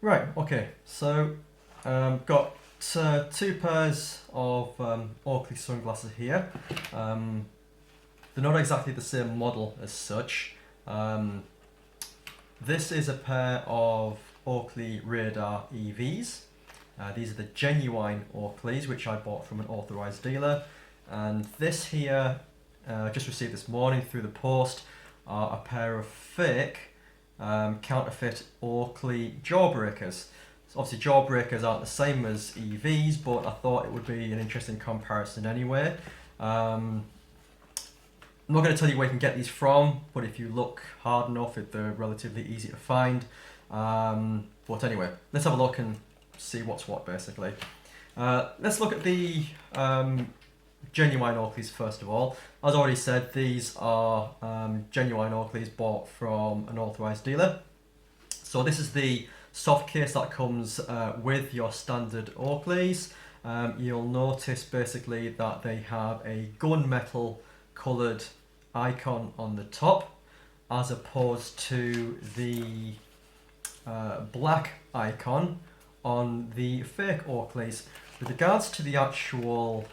Right, okay, so got two pairs of Oakley sunglasses here. They're not exactly the same model as such. This is a pair of Oakley Radar EVs. These are the genuine Oakleys, which I bought from an authorised dealer. And this here, just received this morning through the post, are a pair of fake counterfeit Oakley Jawbreakers. So obviously Jawbreakers aren't the same as EVs, but I thought it would be an interesting comparison anyway. I'm not going to tell you where you can get these from, but if you look hard enough, they're relatively easy to find. But anyway, let's have a look and see what's what basically. Let's look at the genuine Oakleys first of all. As already said, these are genuine Oakleys bought from an authorised dealer. So this is the soft case that comes with your standard Oakleys. You'll notice basically that they have a gunmetal coloured icon on the top as opposed to the black icon on the fake Oakleys. With regards to the actual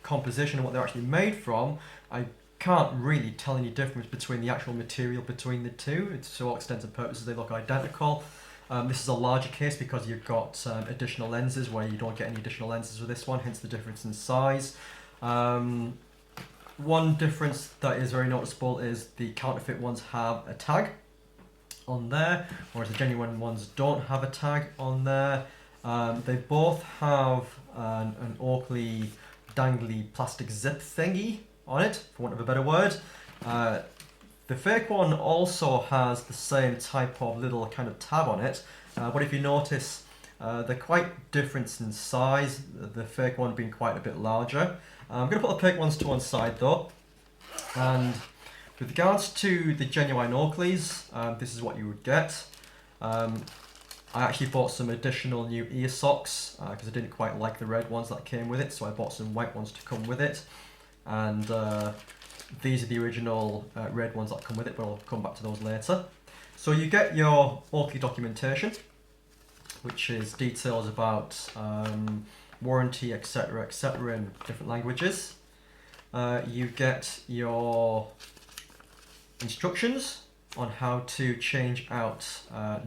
composition and what they're actually made from, I can't really tell any difference between the actual material between the two. It's to all extents and purposes they look identical. This is a larger case because you've got additional lenses where you don't get any additional lenses with this one, hence the difference in size. One difference that is very noticeable is the counterfeit ones have a tag on there, whereas the genuine ones don't have a tag on there. They both have an Oakley dangly plastic zip thingy on it, for want of a better word. The fake one also has the same type of little kind of tab on it, but if you notice, they're quite different in size, the fake one being quite a bit larger. I'm going to put the fake ones to one side though, and with regards to the genuine Oakleys, this is what you would get. I actually bought some additional new ear socks because I didn't quite like the red ones that came with it, so I bought some white ones to come with it. And these are the original red ones that come with it, but I'll come back to those later. So you get your Oakley documentation, which is details about warranty, etc., etc., in different languages. You get your instructions on how to change out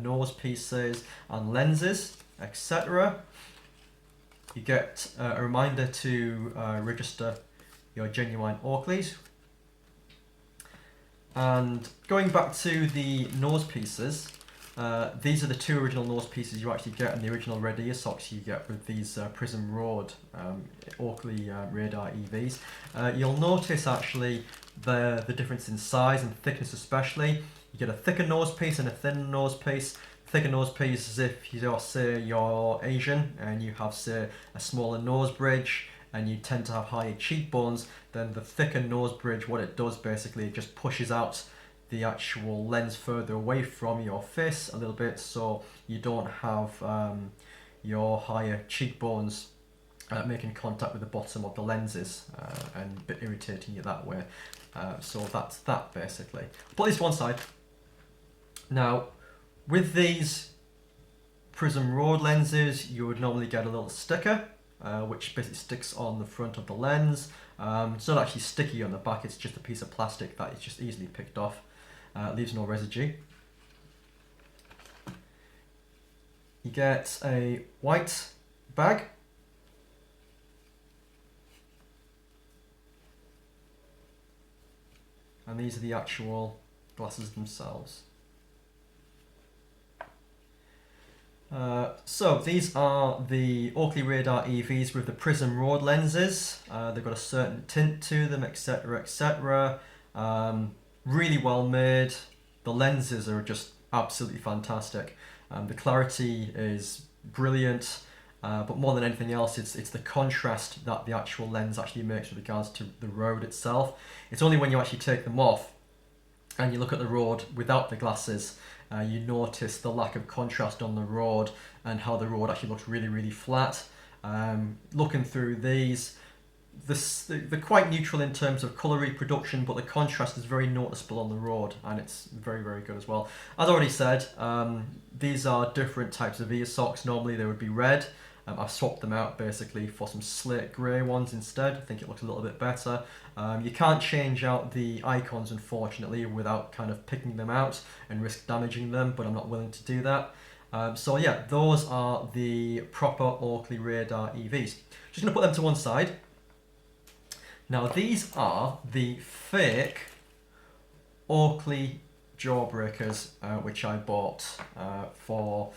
nose pieces and lenses, etc. You get a reminder to register your genuine Oakleys. And going back to the nose pieces, these are the two original nose pieces you actually get in the original red ear socks you get with these Prism Road Oakley Radar EVs. You'll notice actually the difference in size and thickness especially. You get a thicker nose piece and a thinner nose piece. Thicker nose piece is if say you're Asian and you have say a smaller nose bridge and you tend to have higher cheekbones, then the thicker nose bridge, what it does basically, it just pushes out the actual lens further away from your face a little bit, so you don't have your higher cheekbones making contact with the bottom of the lenses and a bit irritating you that way. So that's that basically. Put this to one side. Now, with these Prism Road lenses, you would normally get a little sticker which basically sticks on the front of the lens. It's not actually sticky on the back, it's just a piece of plastic that is just easily picked off. Leaves no residue. You get a white bag. And these are the actual glasses themselves. So these are the Oakley Radar EVs with the Prism Road lenses. They've got a certain tint to them, etc., etc. Really well made. The lenses are just absolutely fantastic. The clarity is brilliant, but more than anything else, it's the contrast that the actual lens actually makes with regards to the road itself. It's only when you actually take them off and you look at the road without the glasses, you notice the lack of contrast on the road and how the road actually looks really, really flat. Looking through these, they're quite neutral in terms of colour reproduction, but the contrast is very noticeable on the road, and it's very, very good as well. As I already said, these are different types of ear socks. Normally they would be red. I've swapped them out basically for some slate grey ones instead. I think it looks a little bit better. You can't change out the icons, unfortunately, without kind of picking them out and risk damaging them, but I'm not willing to do that. So yeah, those are the proper Oakley Radar EVs. Just going to put them to one side. Now these are the fake Oakley Jawbreakers, which I bought for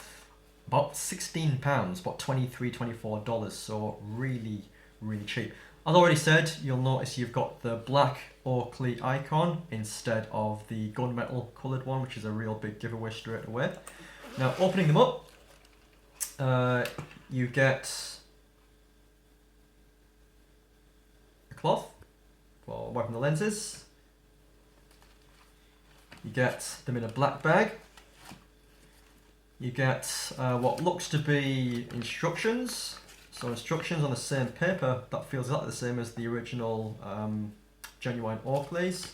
about £16, about $23, $24, so really, really cheap. As I already said, you'll notice you've got the black Oakley icon instead of the gunmetal coloured one, which is a real big giveaway straight away. Now, opening them up, you get a cloth for wiping the lenses. You get them in a black bag. You get what looks to be instructions. So instructions on the same paper that feels exactly the same as the original genuine Oakleys.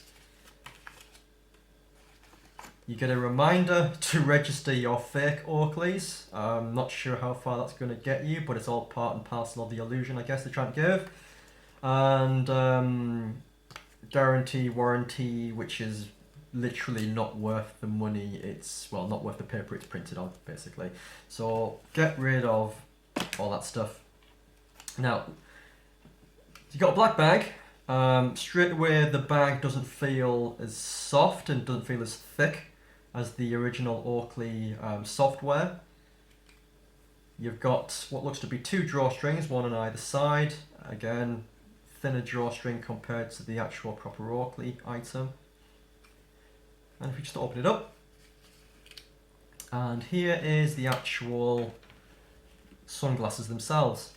You get a reminder to register your fake Oakleys. I'm not sure how far that's going to get you, but it's all part and parcel of the illusion, I guess, they're trying to give. And guarantee, warranty, which is literally not worth the money. It's, well, not worth the paper it's printed on, basically. So get rid of all that stuff. Now, you got a black bag. Straight away, the bag doesn't feel as soft and doesn't feel as thick as the original Oakley software. You've got what looks to be two drawstrings, one on either side. Again, thinner drawstring compared to the actual proper Oakley item. And if we just open it up, and here is the actual sunglasses themselves.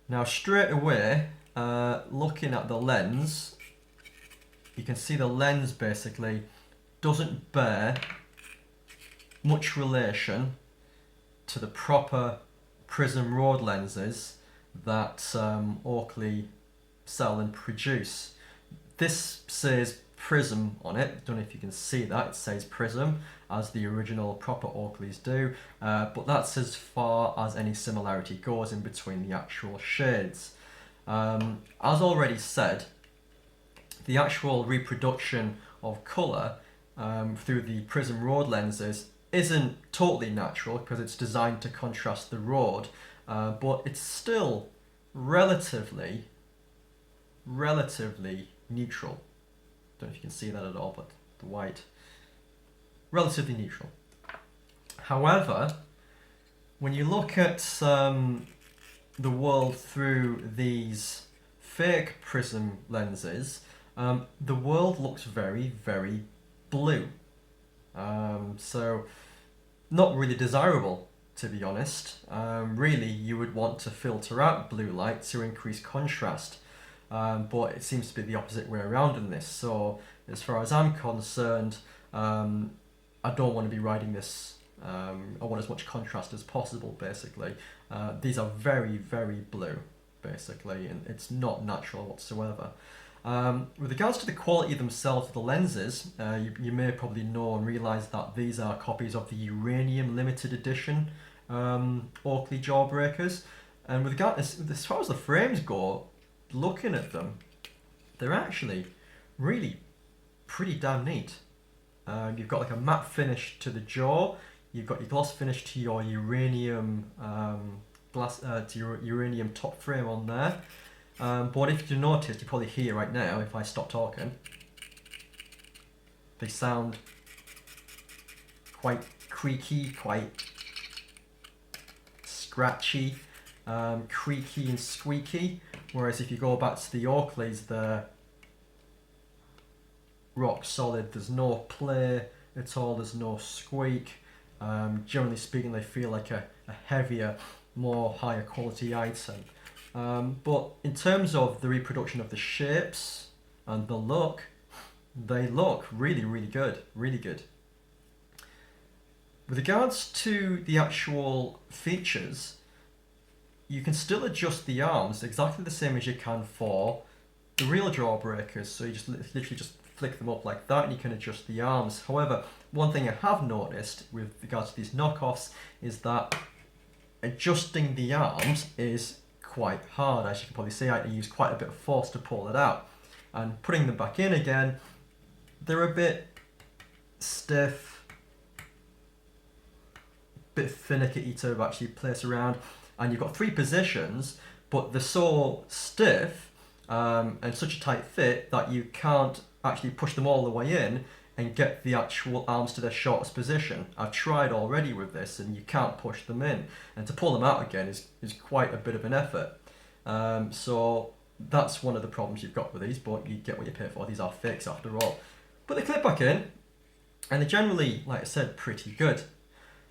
Now straight away, looking at the lens, you can see the lens basically doesn't bear much relation to the proper prism road lenses that Oakley sell and produce. This says prism on it. Don't know if you can see that. It says prism as the original proper Oakleys do, but that's as far as any similarity goes in between the actual shades. As already said, the actual reproduction of colour through the prism road lenses isn't totally natural because it's designed to contrast the road, but it's still relatively neutral. Don't know if you can see that at all, but the white, relatively neutral. However, when you look at the world through these fake prism lenses, the world looks very, very blue. So not really desirable, to be honest. Really, you would want to filter out blue light to increase contrast. But it seems to be the opposite way around in this. So as far as I'm concerned, I don't want to be riding this. I want as much contrast as possible, basically. These are very, very blue, basically, and it's not natural whatsoever. With regards to the quality themselves of the lenses, you may probably know and realise that these are copies of the Uranium limited edition Oakley Jawbreakers. And with regard as far as the frames go, looking at them, they're actually really pretty damn neat. You've got like a matte finish to the jaw. You've got your gloss finish to your uranium uranium top frame on there. But if you notice, you probably hear right now, if I stop talking, they sound quite creaky, quite scratchy, creaky and squeaky. Whereas if you go back to the Oakleys, they're rock solid. There's no play at all. There's no squeak. Generally speaking, they feel like a heavier, more higher quality item. But in terms of the reproduction of the shapes and the look, they look really, really good. Really good. With regards to the actual features, you can still adjust the arms exactly the same as you can for the real Jawbreakers. So you just literally just flick them up like that and you can adjust the arms. However, one thing I have noticed with regards to these knockoffs is that adjusting the arms is quite hard. As you can probably see, I had to use quite a bit of force to pull it out. And putting them back in again, they're a bit stiff, a bit finicky to actually place around. And you've got 3 positions, but they're so stiff and such a tight fit that you can't actually push them all the way in and get the actual arms to their shortest position. I've tried already with this and you can't push them in. And to pull them out again is quite a bit of an effort. So that's one of the problems you've got with these, but you get what you pay for. These are fakes after all. But they clip back in and they're generally, like I said, pretty good.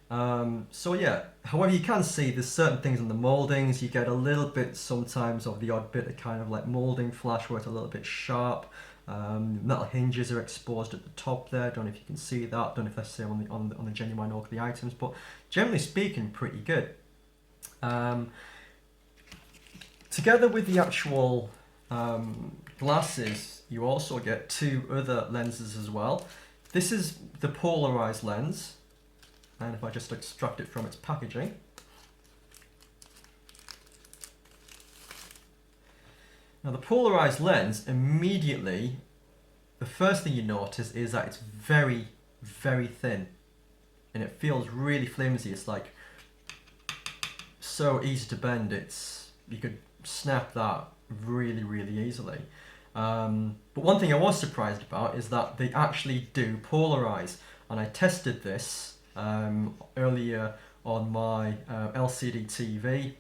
So yeah, however you can see there's certain things in the mouldings. You get a little bit sometimes of the odd bit of kind of like moulding flash where it's a little bit sharp. Metal hinges are exposed at the top there. Don't know if you can see that. Don't know if that's the same on the genuine Oakley items, but generally speaking, pretty good. Together with the actual glasses, you also get 2 other lenses as well. This is the polarized lens, and if I just extract it from its packaging, now the polarized lens, immediately, the first thing you notice is that it's very, very thin. And it feels really flimsy. It's like so easy to bend. You could snap that really, really easily. But one thing I was surprised about is that they actually do polarize. And I tested this earlier on my LCD TV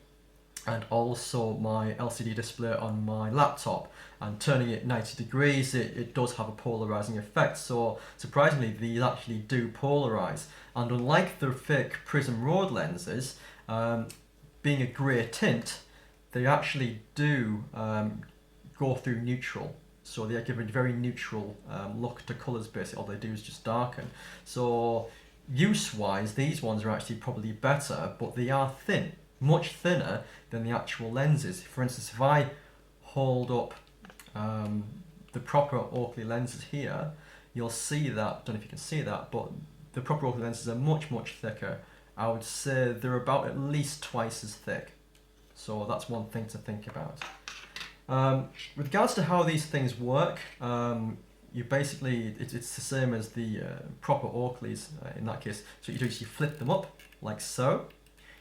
and also my LCD display on my laptop, and turning it 90 degrees it does have a polarizing effect. So surprisingly these actually do polarize, and unlike the fake Prism Road lenses, being a grey tint, they actually do go through neutral. So they give a very neutral look to colours basically. All they do is just darken. So use-wise, these ones are actually probably better, but they are thin, much thinner than the actual lenses. For instance, if I hold up the proper Oakley lenses here, you'll see that, don't know if you can see that, but the proper Oakley lenses are much, much thicker. I would say they're about at least twice as thick. So that's one thing to think about. With regards to how these things work, you basically, it's the same as the proper Oakleys in that case. So what you do is you flip them up like so.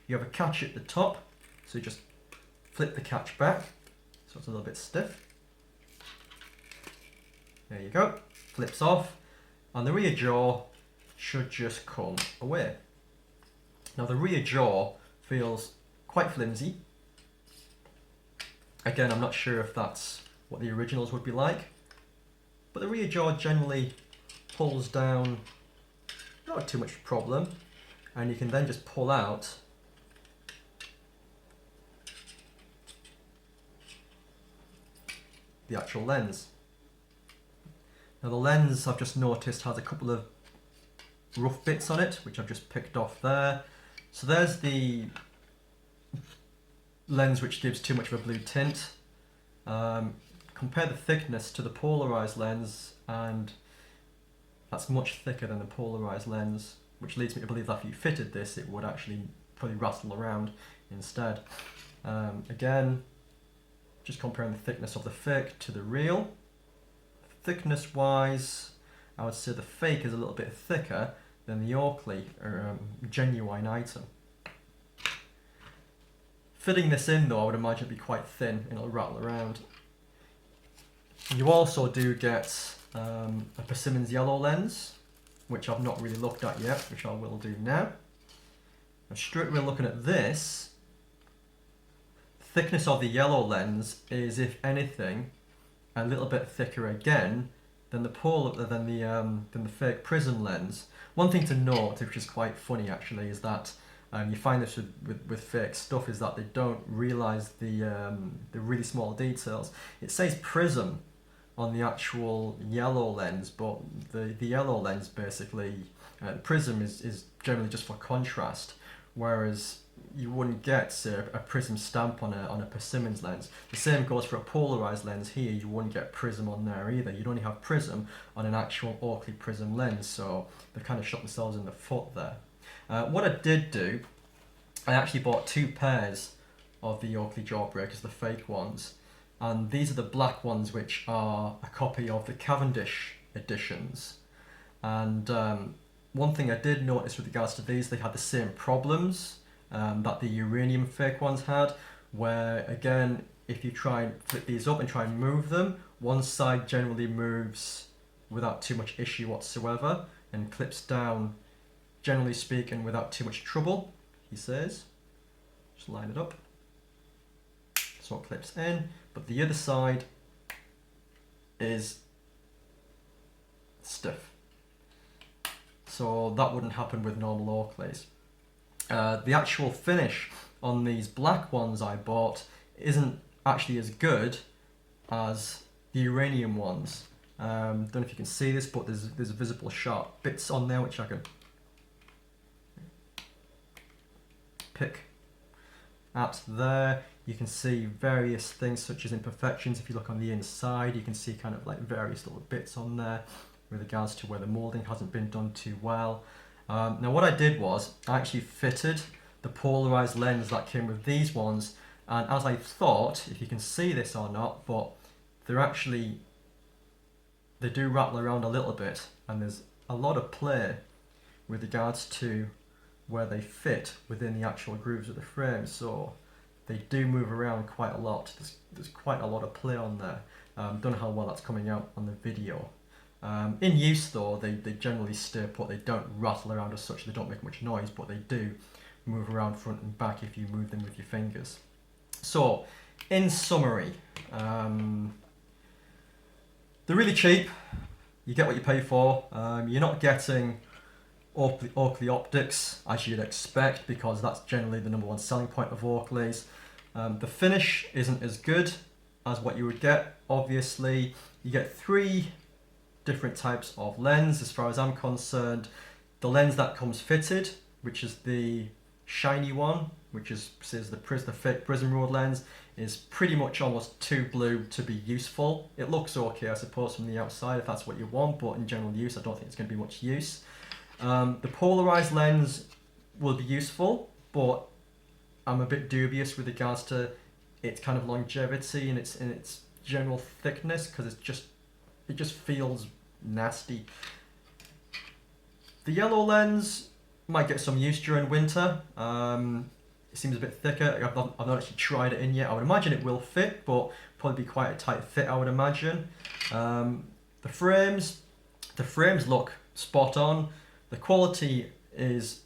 You have a catch at the top, so you just flip the catch back, so it's a little bit stiff. There you go, flips off, and the rear jaw should just come away. Now the rear jaw feels quite flimsy. Again, I'm not sure if that's what the originals would be like, but the rear jaw generally pulls down, not too much problem, and you can then just pull out the actual lens. Now the lens, I've just noticed, has a couple of rough bits on it, which I've just picked off there. So there's the lens which gives too much of a blue tint. Compare the thickness to the polarized lens, and that's much thicker than the polarized lens, which leads me to believe that if you fitted this, it would actually probably rattle around instead. Again, just comparing the thickness of the fake to the real. Thickness wise, I would say the fake is a little bit thicker than the Oakley or genuine item. Fitting this in though, I would imagine it'd be quite thin and it'll rattle around. You also do get a Persimmon's yellow lens, which I've not really looked at yet, which I will do now. And straight away looking at this, thickness of the yellow lens is, if anything, a little bit thicker again than the fake Prism lens. One thing to note, which is quite funny actually, is that you find this with fake stuff, is that they don't realise the really small details. It says Prism on the actual yellow lens, but the yellow lens basically, Prism is generally just for contrast, whereas you wouldn't get, say, a prism stamp on a persimmons lens. The same goes for a polarized lens here. You wouldn't get prism on there either. You'd only have prism on an actual Oakley prism lens, so they kind of shot themselves in the foot there. What I did do, I actually bought 2 pairs of the Oakley Jawbreakers, the fake ones, and these are the black ones, which are a copy of the Cavendish editions. And one thing I did notice with regards to these, they had the same problems that the uranium fake ones had, where again, if you try and flip these up and try and move them, one side generally moves without too much issue whatsoever and clips down, generally speaking, without too much trouble, he says. Just line it up. So it clips in, but the other side is stiff. So that wouldn't happen with normal Oakleys. The actual finish on these black ones I bought isn't actually as good as the uranium ones. Don't know if you can see this, but there's visible sharp bits on there which I can pick at there. You can see various things such as imperfections. If you look on the inside, you can see kind of like various little bits on there with regards to where the moulding hasn't been done too well. Now what I did was, I actually fitted the polarized lens that came with these ones, and as I thought, if you can see this or not, but they do rattle around a little bit, and there's a lot of play with regards to where they fit within the actual grooves of the frame, so they do move around quite a lot. There's quite a lot of play on there. Don't know how well that's coming out on the video. In use though, they generally stay put. They don't rattle around as such, they don't make much noise, but they do move around front and back if you move them with your fingers. So, in summary, they're really cheap. You get what you pay for. You're not getting Oakley optics as you'd expect, because that's generally the #1 selling point of Oakleys. The finish isn't as good as what you would get. Obviously, you get 3 different types of lens as far as I'm concerned. The lens that comes fitted, which is the shiny one, which says the fake prism rode lens, is pretty much almost too blue to be useful. It looks okay, I suppose, from the outside if that's what you want, but in general use I don't think it's going to be much use. The polarized lens will be useful, but I'm a bit dubious with regards to its kind of longevity and its general thickness, because it just feels nasty. The yellow lens might get some use during winter. It seems a bit thicker. I've not actually tried it in yet. I would imagine it will fit, but probably be quite a tight fit, I would imagine. The frames look spot on. The quality is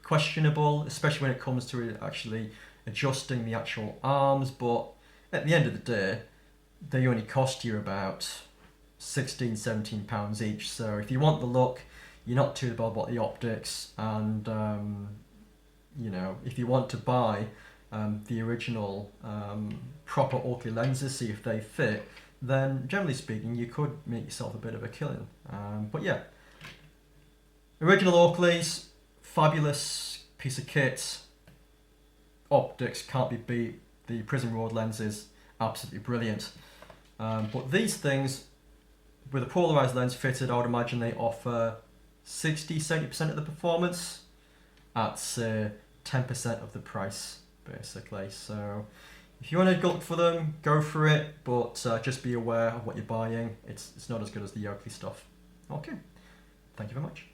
questionable, especially when it comes to actually adjusting the actual arms, but at the end of the day, they only cost you about £16–17 each. So if you want the look, you're not too bothered about the optics, and you know, if you want to buy the original proper Oakley lenses, see if they fit, then generally speaking you could make yourself a bit of a killing. But yeah, original Oakleys, fabulous piece of kit. Optics can't be beat. The Prism Road lenses, absolutely brilliant. But these things, with a polarized lens fitted, I would imagine they offer 60–70% of the performance at say 10% of the price, basically. So if you want to go look for them, go for it, but just be aware of what you're buying. It's not as good as the Oakley stuff. Okay, thank you very much.